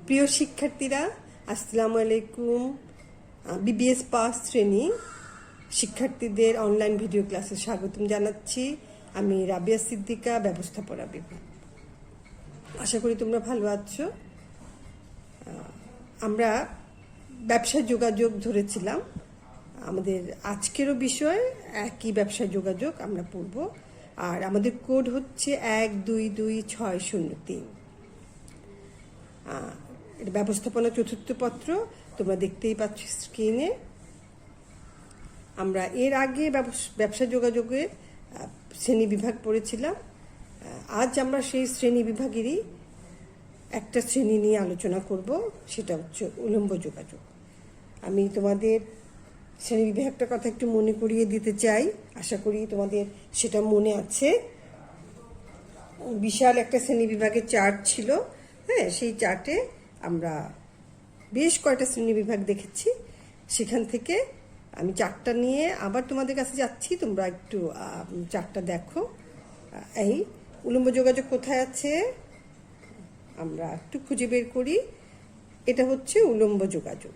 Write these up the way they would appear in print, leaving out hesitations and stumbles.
প্রিয় শিক্ষার্থীরা, আসসালামু আলাইকুম। বিবিএস পাস শ্রেণী শিক্ষার্থীদের অনলাইন ভিডিও ক্লাসে স্বাগতম জানাচ্ছি। আমি রাবিয়া সিদ্দিকা, ব্যবস্থাপনা বিভাগ। আশা করি তোমরা ভালো আছো। আমরা ব্যবসা যোগাযোগ ধরেছিলাম। আমাদের আজকেরও বিষয় একই ব্যবসা যোগাযোগ আমরা পড়ব। আর আমাদের কোড হচ্ছে 122603। এটা ব্যবস্থাপনা চতুর্থ পত্র, তোমরা দেখতেই পাচ্ছ স্ক্রিনে। আমরা এর আগে ব্যবসা যোগাযোগের শ্রেণী বিভাগ পড়েছিলাম। আজ আমরা সেই শ্রেণী বিভাগেরই একটা শ্রেণী নিয়ে আলোচনা করব, সেটা হচ্ছে উলম্ব যোগাযোগ। আমি তোমাদের শ্রেণী বিভাগটার কথা একটু মনে করিয়ে দিতে চাই, আশা করি তোমাদের সেটা মনে আছে। বিশাল একটা শ্রেণী বিভাগের চার্ট ছিল, হ্যাঁ, সেই চার্টে আমরা বেশ কয়টা শ্রেণী বিভাগ দেখেছি। সেখান থেকে আমি চার্টটা নিয়ে আবার তোমাদের কাছে যাচ্ছি, তোমরা একটু চার্টটা দেখো। এই উলম্ব যোগাযোগ কোথায় আছে আমরা একটু খুঁজে বের করি। এটা হচ্ছে উলম্ব যোগাযোগ,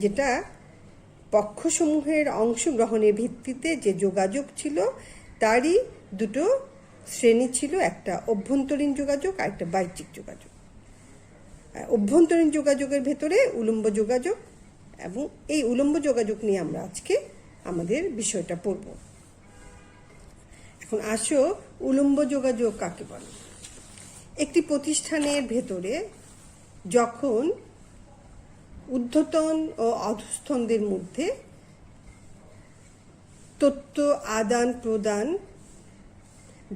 যেটা পক্ষসমূহের অংশগ্রহণের ভিত্তিতে যে যোগাযোগ ছিল তারই দুটো শ্রেণী ছিল, একটা অভ্যন্তরীণ যোগাযোগ আর একটা বাহ্যিক যোগাযোগ। অভ্যন্তরীণ যোগাযোগের ভেতরে উলম্ব যোগাযোগ, এবং এই উলম্ব যোগাযোগ নিয়ে আমরা আজকে আমাদের বিষয়টা পড়ব। এখন আসো, উলম্ব যোগাযোগ কাকে বলে? একটি প্রতিষ্ঠানের ভেতরে যখন ঊর্ধ্বতন ও অধস্তনদের মধ্যে তথ্য আদান প্রদান,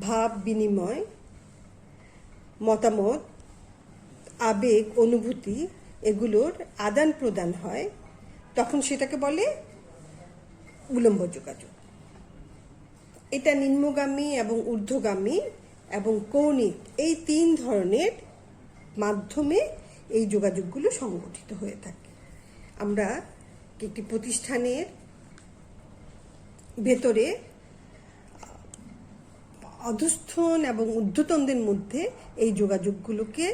ভাব বিনিময়, মতামত, আবেগ, অনুভূতি এগুলোর আদান প্রদান হয়, তখন সেটাকে বলে উলম্ব যোগাযোগ। এটা নিম্নগামী এবং ঊর্ধ্বগামী এবং কৌণিক এই তিন ধরনের মাধ্যমে এই যোগাযোগগুলো সংগঠিত হয়ে থাকে। আমরা একটি প্রতিষ্ঠানের ভেতরে অধস্থন এবং ঊর্ধ্বতনদের মধ্যে এই যোগাযোগগুলোকে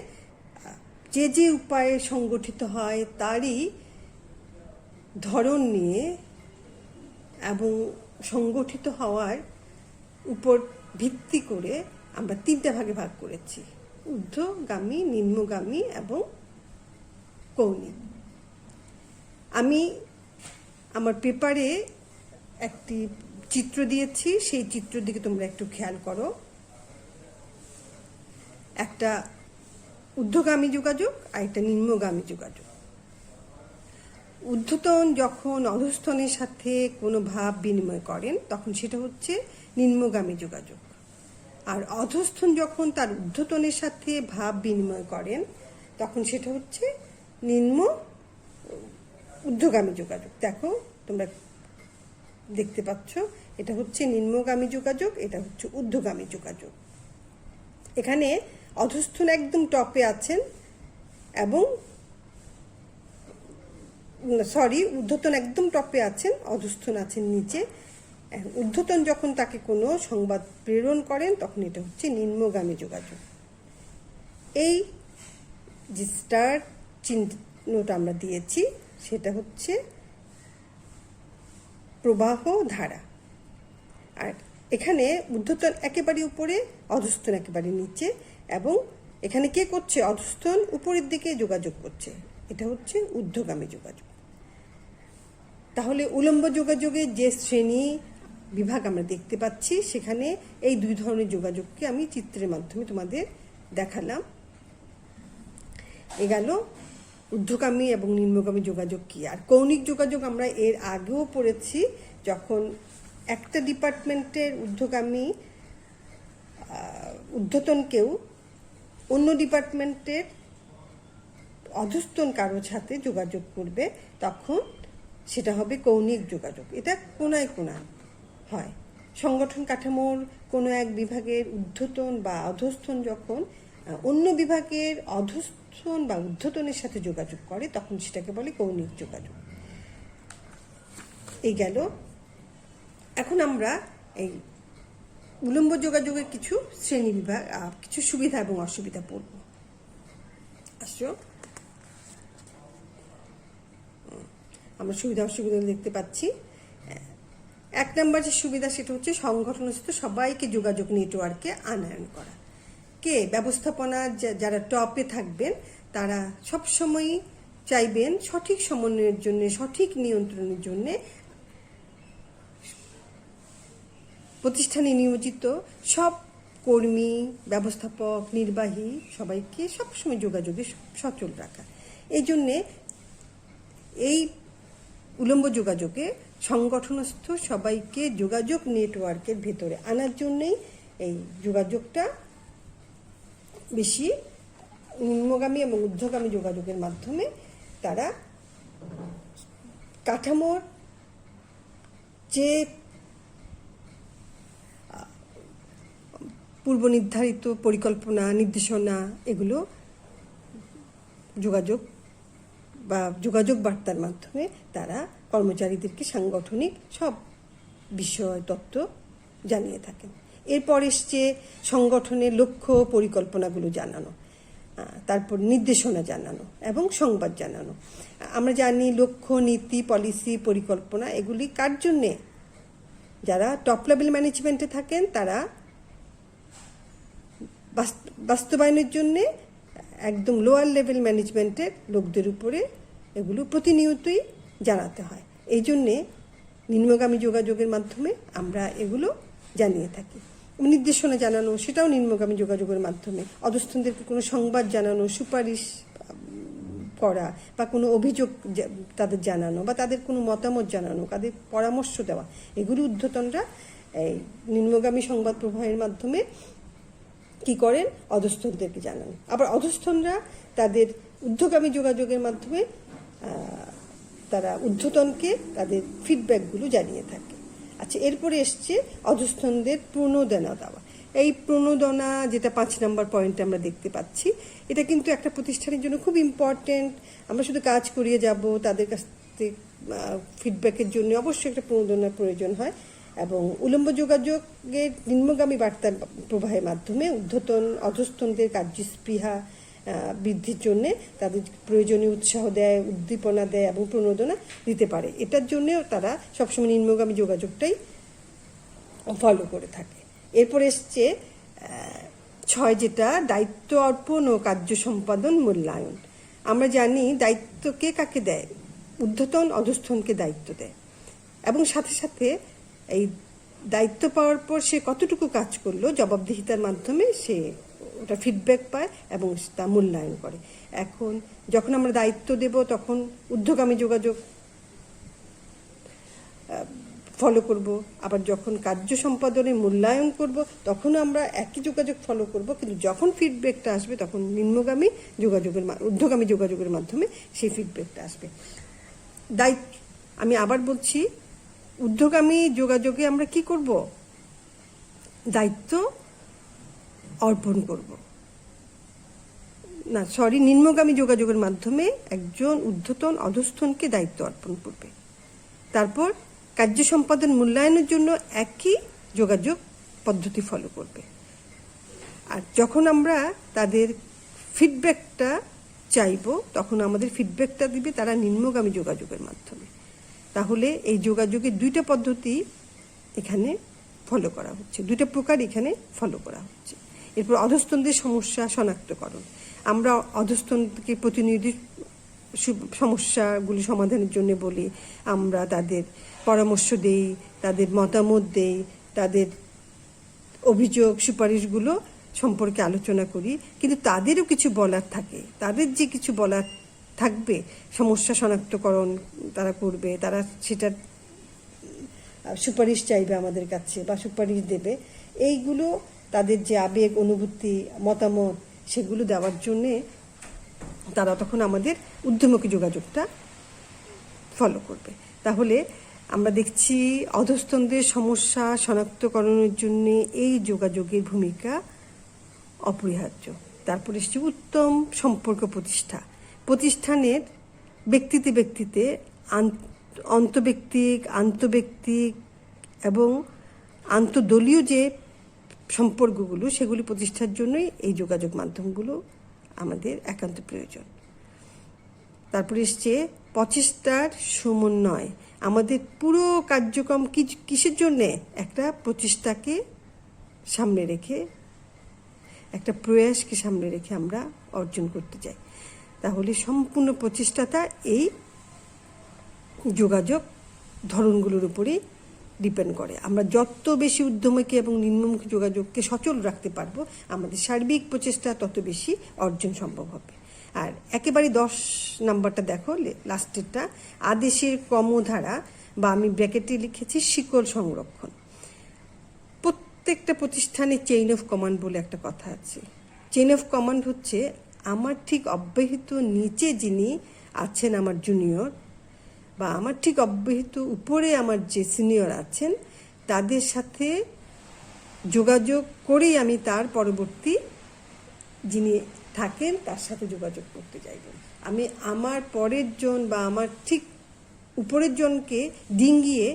যে যে উপায়ে সংগঠিত হয় তারই ধরন নিয়ে এবং সংগঠিত হওয়ার উপর ভিত্তি করে আমরা তিনটা ভাগে ভাগ করেছি: ঊর্ধ্বগামী, নিম্নগামী এবং কৌণিক। আমি আমার পেপারে একটি চিত্র দিয়েছি, সেই চিত্রের দিকে তোমরা একটু খেয়াল করো। একটা ঊর্ধ্বগামী যোগাযোগ আর একটা নিম্নগামী যোগাযোগ। ঊর্ধ্বতন যখন অধস্তনের সাথে কোনো ভাব বিনিময় করেন তখন সেটা হচ্ছে নিম্নগামী যোগাযোগ, আর অধস্থন যখন তার ঊর্ধ্বতনের সাথে ভাব বিনিময় করেন তখন সেটা হচ্ছে ঊর্ধ্বগামী যোগাযোগ। দেখো, তোমরা দেখতে পাচ্ছ, এটা হচ্ছে নিম্নগামী যোগাযোগ, এটা হচ্ছে ঊর্ধ্বগামী যোগাযোগ। এখানে অধস্থন একদম টপে আছেন এবং ঊর্ধ্বতন একদম টপে আছেন, অধস্থন আছেন নিচে। ঊর্ধ্বতন যখন তাকে কোনো সংবাদ প্রেরণ করেন তখন এটা হচ্ছে নিম্নগামী যোগাযোগ। এই যে স্টার চিহ্নটা আমরা দিয়েছি সেটা হচ্ছে প্রবাহ ধারা। আর এখানে ঊর্ধ্বতন একেবারে উপরে, অধস্থন একেবারে নিচে, এবং এখানে কে করছে? অধস্থন উপরের দিকে যোগাযোগ করছে, এটা হচ্ছে ঊর্ধ্বগামী যোগাযোগ। তাহলে উলম্ব যোগাযোগের যে শ্রেণী বিভাগ আমরা দেখতে পাচ্ছি সেখানে এই দুই ধরনের যোগাযোগকে আমি চিত্রের মাধ্যমে তোমাদের দেখালাম। এ গেল ঊর্ধ্বগামী এবং নিম্নগামী যোগাযোগ কি। আর কৌণিক যোগাযোগ আমরা এর আগেও পড়েছি, যখন একটা ডিপার্টমেন্টের ঊর্ধ্বতনকেও অন্য ডিপার্টমেন্টের অধস্তন কারোর সাথে যোগাযোগ করবে তখন সেটা হবে কৌণিক যোগাযোগ। এটা কোনায় কোনায় হয়। সংগঠন কাঠামোর কোনো এক বিভাগের ঊর্ধ্বতন বা অধস্থন যখন অন্য বিভাগের অধস্থন বা ঊর্ধ্বতনের সাথে যোগাযোগ করে তখন সেটাকে বলে কৌণিক যোগাযোগ। এই গেল। এখন আমরা এই উলম্ব যোগাযোগের কিছু শ্রেণী বিভাগ, কিছু সুবিধা এবং অসুবিধা পড়ব। আসো, আমরা সুবিধা অসুবিধা দেখতে পাচ্ছি। 1 নম্বর যে সুবিধা সেটা হচ্ছে সংগঠনস্থ সবাইকে যোগাযোগ নেটওয়ার্কে আনয়ন করা। কে ব্যবস্থাপনা যারা টপে থাকবেন তারা সবসময়ই চাইবেন সঠিক সমন্বয়ের জন্য, সঠিক নিয়ন্ত্রণের জন্য প্রতিষ্ঠানে নিয়োজিত সব কর্মী, ব্যবস্থাপক, নির্বাহী সবাইকে সবসময় যোগাযোগে সচল রাখা। এই জন্যে এই উলম্ব যোগাযোগে সংগঠনস্থ সবাইকে যোগাযোগ নেটওয়ার্কের ভেতরে আনার জন্যই এই যোগাযোগটা বেশি নিম্নগামী এবং ঊর্ধ্বগামী যোগাযোগের মাধ্যমে তারা কাঠামোর যে পূর্ব নির্ধারিত পরিকল্পনা, নির্দেশনা, এগুলো যোগাযোগ বার্তার মাধ্যমে তারা কর্মচারীদেরকে সাংগঠনিক সব বিষয় তত্ত্ব জানিয়ে থাকেন। এরপর এসছে সংগঠনের লক্ষ্য পরিকল্পনাগুলো জানানো, তারপর নির্দেশনা জানানো এবং সংবাদ জানানো। আমরা জানি লক্ষ্য, নীতি, পলিসি, পরিকল্পনা এগুলি কার জন্যে? যারা টপ লেভেল ম্যানেজমেন্টে থাকেন তারা বাস্তবায়নের জন্যে একদম লোয়ার লেভেল ম্যানেজমেন্টের লোকদের উপরে এগুলো প্রতিনিয়তই জানাতে হয়। এই জন্যে নিম্নগামী যোগাযোগের মাধ্যমে আমরা এগুলো জানিয়ে থাকি। নির্দেশনা জানানো সেটাও নিম্নগামী যোগাযোগের মাধ্যমে। অধস্তনদেরকে কোনো সংবাদ জানানো, সুপারিশ করা বা কোনো অভিযোগ তাদের জানানো বা তাদের কোনো মতামত জানানো, তাদের পরামর্শ দেওয়া, এগুলো ঊর্ধ্বতনরা এই নিম্নগামী সংবাদ প্রবাহের মাধ্যমে কি করেন? অধস্তনদেরকে জানান। আবার অধস্তনরা তাদের ঊর্ধ্বগামী যোগাযোগের মাধ্যমে তারা ঊর্ধ্বতনকে তাদের ফিডব্যাকগুলো জানিয়ে থাকে। আচ্ছা, এরপরে এসছে অধস্তনদের প্রণোদনা দেওয়া। এই প্রণোদনা যেটা 5 নম্বর পয়েন্টে আমরা দেখতে পাচ্ছি, এটা কিন্তু একটা প্রতিষ্ঠানের জন্য খুব ইম্পর্টেন্ট। আমরা শুধু কাজ করিয়ে যাব, তাদের কাছ থেকে ফিডব্যাকের জন্য অবশ্যই একটা প্রণোদনার প্রয়োজন হয়। এবং উলম্ব যোগাযোগের নিম্নগামী বার্তার প্রবাহের মাধ্যমে ঊর্ধ্বতন অধস্তনদের কার্যস্পৃহা বৃদ্ধির জন্যে তাদের প্রয়োজনীয় উৎসাহ দেয়, উদ্দীপনা দেয় এবং প্রণোদনা দিতে পারে। এটার জন্যেও তারা সবসময় নিম্নগামী যোগাযোগটাই ফলো করে থাকে। এরপর এসছে 6 যেটা দায়িত্ব অর্পণ ও কার্য সম্পাদন মূল্যায়ন। আমরা জানি দায়িত্ব কে কাকে দেয়? ঊর্ধ্বতন অধস্তনকে দায়িত্ব দেয় এবং সাথে সাথে এই দায়িত্ব পাওয়ার পর সে কতটুকু কাজ করলো জবাবদিহিতার মাধ্যমে সে ওটা ফিডব্যাক পায় এবং তা মূল্যায়ন করে। এখন যখন আমরা দায়িত্ব দেব তখন ঊর্ধ্বগামী যোগাযোগ ফলো করব, আবার যখন কার্য সম্পাদনে মূল্যায়ন করব তখনও আমরা একই যোগাযোগ ফলো করব, কিন্তু যখন ফিডব্যাকটা আসবে তখন নিম্নগামী যোগাযোগের ঊর্ধ্বগামী যোগাযোগের মাধ্যমে সেই ফিডব্যাকটা আসবে। আমি আবার বলছি, ঊর্ধ্বগামী যোগাযোগে আমরা কি করব? দায়িত্ব অর্পণ করব না, নিম্নগামী যোগাযোগের মাধ্যমে একজন ঊর্ধ্বতন অধস্তনকে দায়িত্ব অর্পণ করবে। তারপর কার্য সম্পাদন মূল্যায়নের জন্য একই যোগাযোগ পদ্ধতি ফলো করবে। আর যখন আমরা তাদের ফিডব্যাকটা চাইব তখন আমাদের ফিডব্যাকটা দিবে তারা নিম্নগামী যোগাযোগের মাধ্যমে। তাহলে এই যোগাযোগের 2টা পদ্ধতি এখানে ফলো করা হচ্ছে, 2টা প্রকার এখানে ফলো করা হচ্ছে। এরপর অধস্তনদের সমস্যা শনাক্তকরণ। আমরা অধস্তনকে প্রতিনিধি সমস্যাগুলি সমাধানের জন্য বলি, আমরা তাদের পরামর্শ দেই, তাদের মতামত দেই, তাদের অভিযোগ সুপারিশগুলো সম্পর্কে আলোচনা করি, কিন্তু তাদেরও কিছু বলার থাকে। তাদের যে কিছু বলার থাকবে, সমস্যা শনাক্তকরণ তারা করবে, তারা সেটার সুপারিশ চাইবে আমাদের কাছে বা সুপারিশ দেবে। এইগুলো তাদের যে আবেগ, অনুভূতি, মতামত সেগুলো দেওয়ার জন্যে তারা তখন আমাদের ঊর্ধ্বমুখী যোগাযোগটা ফলো করবে। তাহলে আমরা দেখছি অধস্তনদের সমস্যা শনাক্তকরণের জন্য এই যোগাযোগের ভূমিকা অপরিহার্য। তারপর এসছে উত্তম সম্পর্ক প্রতিষ্ঠা। প্রতিষ্ঠানের ব্যক্তিতে আন্তঃব্যক্তিক এবং আন্তঃদলীয় যে সম্পর্কগুলো সেগুলি প্রতিষ্ঠার জন্যই এই যোগাযোগ মাধ্যমগুলো আমাদের একান্ত প্রয়োজন। তারপরে এসছে প্রচেষ্টার সমন্বয়। আমাদের পুরো কার্যক্রম কিসের জন্যে? একটা প্রচেষ্টাকে সামনে রেখে, একটা প্রয়াসকে সামনে রেখে আমরা অর্জন করতে চাই। তাহলে সম্পূর্ণ প্রচেষ্টাটা এই যোগাযোগ ধরনগুলোর উপরেই ডিপেন্ড করে। আমরা যত বেশি ঊর্ধ্বমুখী এবং নিম্নমুখী যোগাযোগকে সচল রাখতে পারবো, আমাদের সার্বিক প্রচেষ্টা তত বেশি অর্জন সম্ভব হবে। আর একেবারে 10 নাম্বারটা দেখো, লাস্টেরটা, আদেশের ক্রমধারা, বা আমি ব্র্যাকেটে লিখেছি শিকল সংরক্ষণ। প্রত্যেকটা প্রতিষ্ঠানে চেইন অফ কমান্ড বলে একটা কথা আছে। চেইন অফ কমান্ড হচ্ছে আমার ঠিক অব্যাহত নিচে যিনি আছেন আমার জুনিয়র, বা আমার ঠিক অব্যাহত উপরে আমার যে সিনিয়র আছেন, তাদের সাথে যোগাযোগ করেই আমি তার পরবর্তী যিনি থাকেন তার সাথে যোগাযোগ করতে চাইব। আমি আমার পরের জন বা আমার ঠিক উপরের জনকে ডিঙ্গিয়ে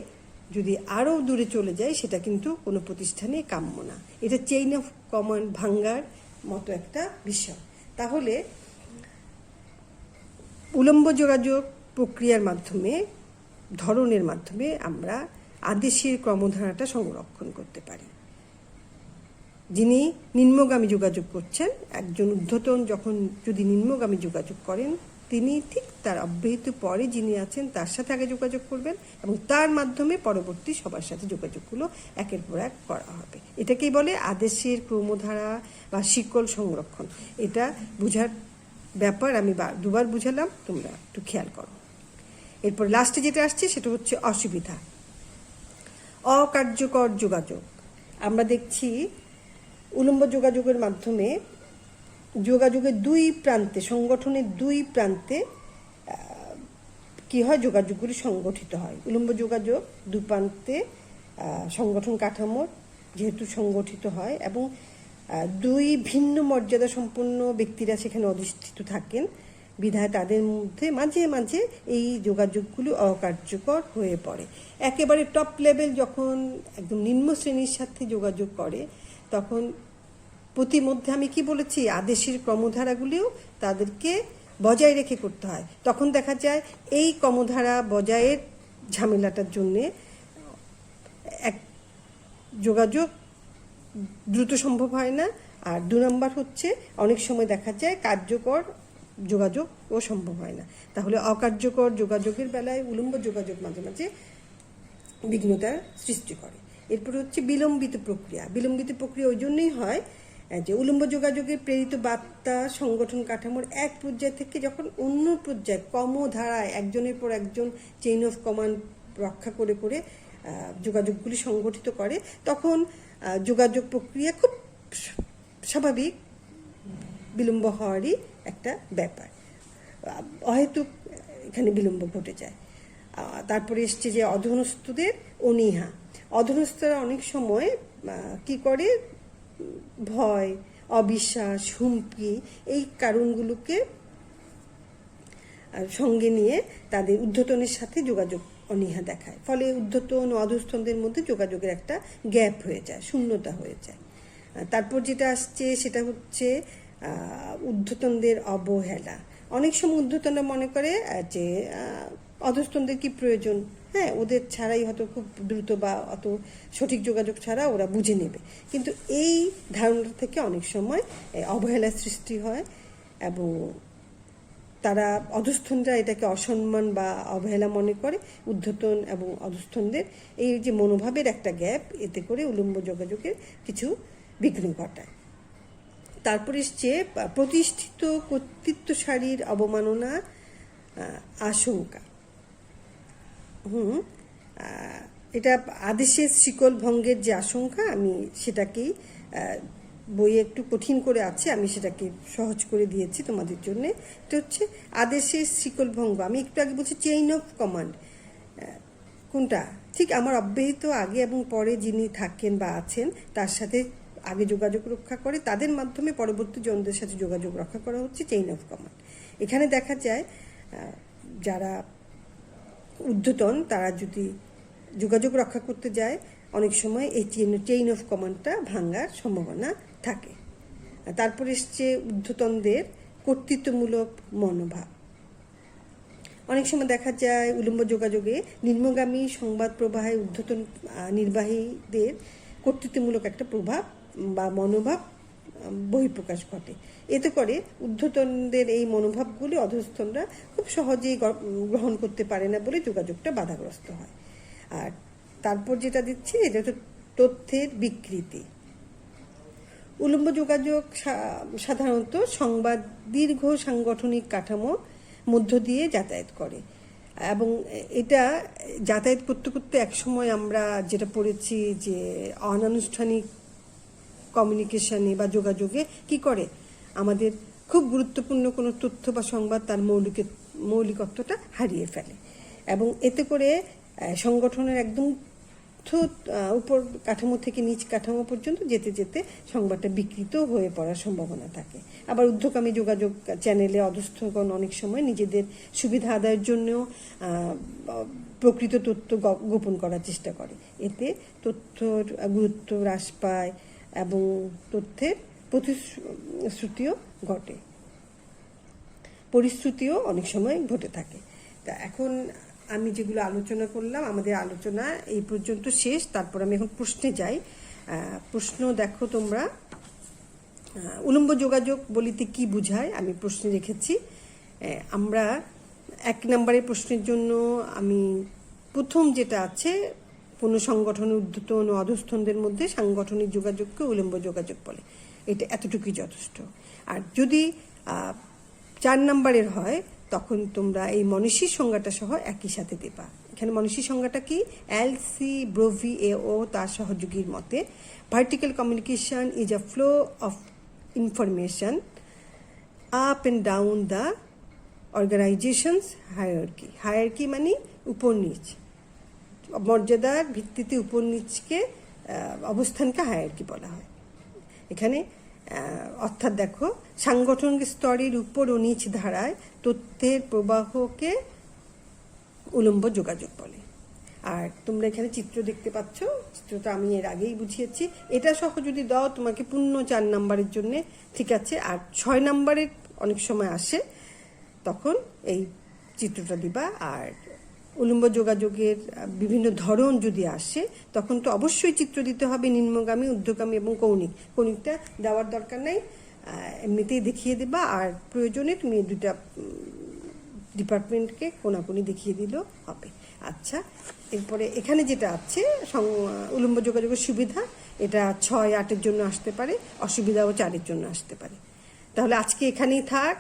যদি আরও দূরে চলে যায়, সেটা কিন্তু কোনো প্রতিষ্ঠানে কাম্য না। এটা চেইন অফ কমান্ড ভাঙ্গার মতো একটা বিষয়। তাহলে উলম্ব যোগাযোগ প্রক্রিয়ার মাধ্যমে, ধরনের মাধ্যমে আমরা আদেশের ক্রমধারাটা সংরক্ষণ করতে পারি। যিনি নিম্নগামী যোগাযোগ করছেন, একজন ঊর্ধ্বতন যখন যদি নিম্নগামী যোগাযোগ করেন, তিনি ঠিক তার অব্যাহত পরে যিনি আছেন তার সাথে আগে যোগাযোগ করবেন এবং তার মাধ্যমে পরবর্তী সবার সাথে যোগাযোগগুলো একের পর এক করা হবে। এটাকেই বলে আদেশের ক্রমধারা বা শিকল সংরক্ষণ। এটা বোঝার ব্যাপার, আমি দুবার বুঝালাম, তোমরা একটু খেয়াল করো। এরপর লাস্টে যেটা আসছে সেটা হচ্ছে অসুবিধা, অকার্যকর যোগাযোগ। আমরা দেখছি উলম্ব যোগাযোগের মাধ্যমে যোগাযোগের দুই প্রান্তে, সংগঠনের দুই প্রান্তে কি হয়, যোগাযোগগুলি সংগঠিত হয়। উলম্ব যোগাযোগ দুই প্রান্তে সংগঠন কাঠামোর যেহেতু সংগঠিত হয় এবং দুই ভিন্ন মর্যাদা সম্পন্ন ব্যক্তিরা সেখানে অধিষ্ঠিত থাকেন, বিধায় তাদের মধ্যে মাঝে মাঝে এই যোগাযোগগুলো অকার্যকর হয়ে পড়ে। একেবারে টপ লেভেল যখন একদম নিম্ন শ্রেণীর সাথে যোগাযোগ করে, তখন প্রতিমধ্যে আমি কি বলেছি, আদেশের ক্রমধারাগুলিও তাদেরকে বজায় রেখে করতে হয়। তখন দেখা যায় এই ক্রমধারা বজায়ের ঝামেলাটার জন্যে এক যোগাযোগ দ্রুত সম্ভব হয় না। আর 2 নম্বর হচ্ছে অনেক সময় দেখা যায় কার্যকর যোগাযোগও সম্ভব হয় না। তাহলে অকার্যকর যোগাযোগের বেলায় উলম্ব যোগাযোগ মাঝে মাঝে বিঘ্নতার সৃষ্টি করে। এরপরে হচ্ছে বিলম্বিত প্রক্রিয়া। বিলম্বিত প্রক্রিয়া ওই জন্যই হয় যে উলম্ব যোগাযোগের প্রেরিত বার্তা সংগঠন কাঠামোর এক পর্যায় থেকে যখন অন্য পর্যায়ে ক্রমধারায় একজনের পর একজন চেইন অফ কমান্ড রক্ষা করে করে যোগাযোগগুলি সংগঠিত করে, তখন যোগাযোগ প্রক্রিয়া খুব স্বাভাবিক বিলম্ব হওয়ারই একটা ব্যাপার, অহেতুক এখানে বিলম্ব ঘটে যায়। তারপরে এসছে যে অধীনস্থদের অনীহা। অধীনস্থরা অনেক সময় কি করে, ভয়, অবিশ্বাস, হুমকি, এই কারণগুলোকে সঙ্গে নিয়ে তাদের ঊর্ধ্বতনের সাথে যোগাযোগ অনীহা দেখায়। ফলে ঊর্ধ্বতন ও অধস্তনদের মধ্যে যোগাযোগের একটা গ্যাপ হয়ে যায়, শূন্যতা হয়ে যায়। তারপর যেটা আসছে সেটা হচ্ছে ঊর্ধ্বতনদের অবহেলা। অনেক সময় ঊর্ধ্বতনরা মনে করে যে অধস্তনদের কি প্রয়োজন, হ্যাঁ ওদের ছাড়াই হয়তো খুব দ্রুত বা অত সঠিক যোগাযোগ ছাড়া ওরা বুঝে নেবে। কিন্তু এই ধারণা থেকে অনেক সময় অবহেলার সৃষ্টি হয় এবং তারা অধস্থনরা এটাকে অসম্মান বা অবহেলা মনে করে। ঊর্ধ্বতন এবং অধস্থনদের এই যে মনোভাবের একটা গ্যাপ, এতে করে উলম্ব যোগাযোগের কিছু বিঘ্ন ঘটায়। তারপরে এসছে প্রতিষ্ঠিত কর্তৃত্বশালীর অবমাননা, আশঙ্কা। এটা আদেশের শিকল ভঙ্গের যে আশঙ্কা, আমি সেটাকেই বইয়ে একটু কঠিন করে আছে, আমি সেটাকে সহজ করে দিয়েছি তোমাদের জন্য। এটা হচ্ছে আদেশের শিকল ভঙ্গ। আমি একটু আগে বলছি চেইন অফ কমান্ড কোনটা, ঠিক আমার অব্যাহত আগে এবং পরে যিনি থাকেন বা আছেন তার সাথে আগে যোগাযোগ রক্ষা করে, তাদের মাধ্যমে পরবর্তী জনদের সাথে যোগাযোগ রক্ষা করা হচ্ছে চেইন অফ কমান্ড। এখানে দেখা যায় যারা ঊর্ধ্বতন তারা যদি যোগাযোগ রক্ষা করতে যায়, অনেক সময় এই চেইন অফ কমান্ডটা ভাঙার সম্ভাবনা থাকে। তারপর এসছে ঊর্ধ্বতনদের কর্তৃত্বমূলক মনোভাব। অনেক সময় দেখা যায় উলম্ব যোগাযোগে নিম্নগামী সংবাদ প্রবাহে ঊর্ধ্বতন নির্বাহীদের কর্তৃত্বমূলক একটা প্রভাব বা মনোভাব বহিঃপ্রকাশ ঘটে। এতে করে ঊর্ধ্বতনদের এই মনোভাবগুলি অধস্তনরা খুব সহজেই গ্রহণ করতে পারে না বলে যোগাযোগটা বাধাগ্রস্ত হয়। আর তারপর যেটা দিচ্ছি এটা হচ্ছে তথ্যের বিকৃতি। উলম্ব যোগাযোগ সাধারণত সংবাদ দীর্ঘ সাংগঠনিক কাঠামো মধ্য দিয়ে যাতায়াত করে, এবং এটা যাতায়াত করতে করতে একসময় আমরা যেটা পড়েছি যে অনানুষ্ঠানিক কমিউনিকেশনে বা যোগাযোগে কি করে, আমাদের খুব গুরুত্বপূর্ণ কোনো তথ্য বা সংবাদ তার মৌলিকত্বটা হারিয়ে ফেলে, এবং এতে করে সংগঠনের একদম উপর কাঠামো থেকে নিচ কাঠামো পর্যন্ত যেতে যেতে সংবাদটা বিকৃত হয়ে পড়ার সম্ভাবনা থাকে। আবার ঊর্ধ্বগামী যোগাযোগ চ্যানেলে অধস্থগণ অনেক সময় নিজেদের সুবিধা আদায়ের জন্যও প্রকৃত তথ্য গোপন করার চেষ্টা করে। এতে তথ্যর গুরুত্ব হ্রাস পায় এবং তথ্যের পরিশ্রুতিও অনেক সময় ঘটে থাকে। তা এখন আমি যেগুলো আলোচনা করলাম, আমাদের আলোচনা এই পর্যন্ত শেষ। তারপর আমি এখন প্রশ্নে যাই। প্রশ্ন দেখো তোমরা, উলম্ব যোগাযোগ বলিতে কি বুঝায় আমি প্রশ্নে রেখেছি। আমরা 1 নম্বরের প্রশ্নের জন্য আমি প্রথম যেটা আছে, কোনো সংগঠনের ঊর্ধ্বতন ও অধস্থনদের মধ্যে সাংগঠনিক যোগাযোগকে উলম্ব যোগাযোগ বলে, এটা এতটুকুই যথেষ্ট। আর যদি 4 নম্বরের হয় তখন তোমরা এই মনীষী সংজ্ঞাটা সহ একই সাথে দেবা। এখানে মনীষী সংজ্ঞাটা কি, এলসি ব্রোভি ও তার সহযোগীর মতে vertical communication is a flow of information up and down the organisation's hierarchy. Hierarchy মানে উপর নিচ, মর্যাদার ভিত্তিতে উপর নিচকে অবস্থানকে হায়ারার্কি বলা হয়। এখানে অর্থাৎ দেখো, সাংগঠনিক স্তরের উপর ও নিচ ধারায় তথ্যের প্রবাহকে উলম্ব যোগাযোগ বলে। আর তোমরা এখানে চিত্র দেখতে পাচ্ছ, চিত্রটা আমি এর আগেই বুঝিয়েছি। এটা সহ যদি দাও তোমাকে পূর্ণ 4 নম্বরের জন্য ঠিক আছে। আর 6 নম্বরের অনেক সময় আসে, তখন এই চিত্রটা দিবা। আর উলম্ব যোগাযোগের বিভিন্ন ধরন যদি আসে তখন তো অবশ্যই চিত্র দিতে হবে, নিম্নগামী, ঊর্ধ্বগামী এবং কৌণিক। কৌণিকটা দেওয়ার দরকার নাই, এমনিতেই দেখিয়ে দেবা। আর প্রয়োজনে তুমি 2টা ডিপার্টমেন্টকে কোনাকুনি দেখিয়ে দিলেও হবে। আচ্ছা, এরপরে এখানে যেটা আছে উলম্ব যোগাযোগের সুবিধা, এটা 6, 8-এর জন্য আসতে পারে, অসুবিধাও 4-এর জন্য আসতে পারে। তাহলে আজকে এখানেই থাক,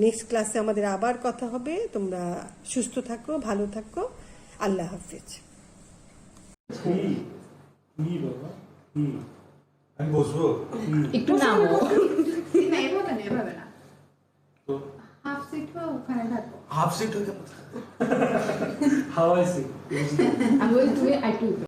নেক্সট ক্লাসে আমাদের আবার কথা হবে। তোমরা সুস্থ থাকো, ভালো থাকো, আল্লাহ হাফেজ। আমি বসবো একটু নামো না, এভাবে না, এভাবে না, হাফ সিট ওখানে থাকো। হাফ সিট হয়ে How I see. I'm going to wait. I do.